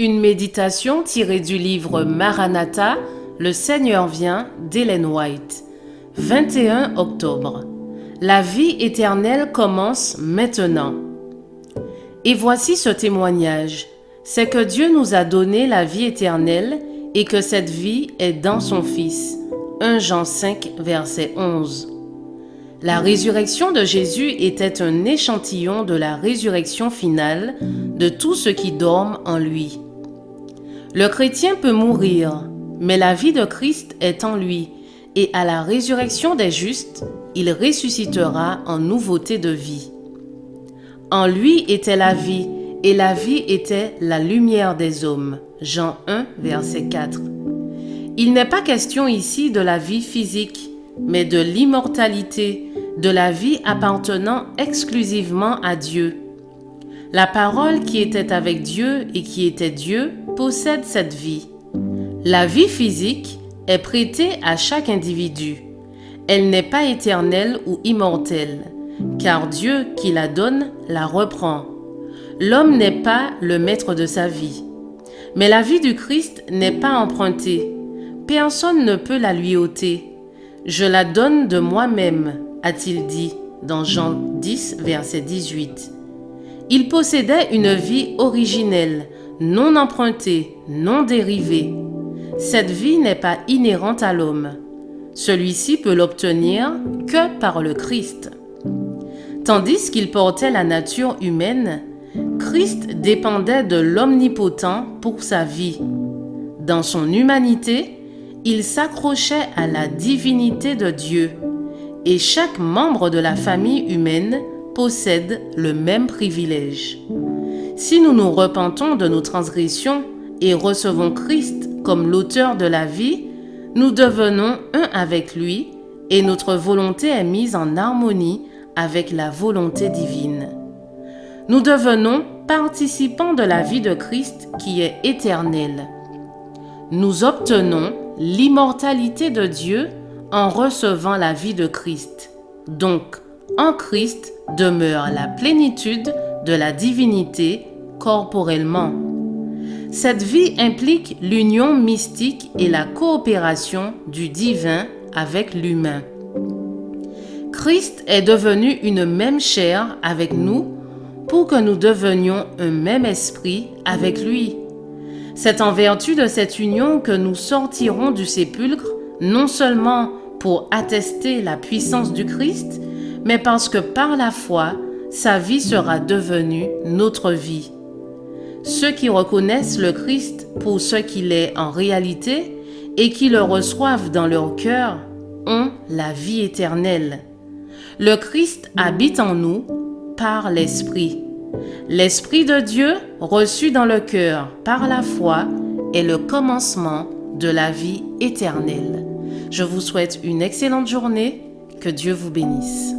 Une méditation tirée du livre Maranatha, Le Seigneur vient d'Ellen White. 21 octobre. La vie éternelle commence maintenant. Et voici ce témoignage. C'est que Dieu nous a donné la vie éternelle et que cette vie est dans son Fils. 1 Jean 5, verset 11. La résurrection de Jésus était un échantillon de la résurrection finale de tous ceux qui dorment en lui. Le chrétien peut mourir, mais la vie de Christ est en lui, et à la résurrection des justes, il ressuscitera en nouveauté de vie. En lui était la vie, et la vie était la lumière des hommes. Jean 1, verset 4. Il n'est pas question ici de la vie physique, mais de l'immortalité, de la vie appartenant exclusivement à Dieu. La parole qui était avec Dieu et qui était Dieu possède cette vie. La vie physique est prêtée à chaque individu. Elle n'est pas éternelle ou immortelle, car Dieu qui la donne la reprend. L'homme n'est pas le maître de sa vie. Mais la vie du Christ n'est pas empruntée. Personne ne peut la lui ôter. Je la donne de moi-même, a-t-il dit dans Jean 10, verset 18. Il possédait une vie originelle, non empruntée, non dérivée. Cette vie n'est pas inhérente à l'homme. Celui-ci peut l'obtenir que par le Christ. Tandis qu'il portait la nature humaine, Christ dépendait de l'Omnipotent pour sa vie. Dans son humanité, il s'accrochait à la divinité de Dieu, et chaque membre de la famille humaine possède le même privilège. Si nous nous repentons de nos transgressions et recevons Christ comme l'auteur de la vie, nous devenons un avec lui et notre volonté est mise en harmonie avec la volonté divine. Nous devenons participants de la vie de Christ qui est éternelle. Nous obtenons l'immortalité de Dieu en recevant la vie de Christ. Donc, en Christ demeure la plénitude de la divinité corporellement. Cette vie implique l'union mystique et la coopération du divin avec l'humain. Christ est devenu une même chair avec nous pour que nous devenions un même esprit avec lui. C'est en vertu de cette union que nous sortirons du sépulcre, non seulement pour attester la puissance du Christ, mais parce que par la foi, sa vie sera devenue notre vie. Ceux qui reconnaissent le Christ pour ce qu'il est en réalité et qui le reçoivent dans leur cœur ont la vie éternelle. Le Christ habite en nous par l'Esprit. L'Esprit de Dieu, reçu dans le cœur par la foi, est le commencement de la vie éternelle. Je vous souhaite une excellente journée. Que Dieu vous bénisse.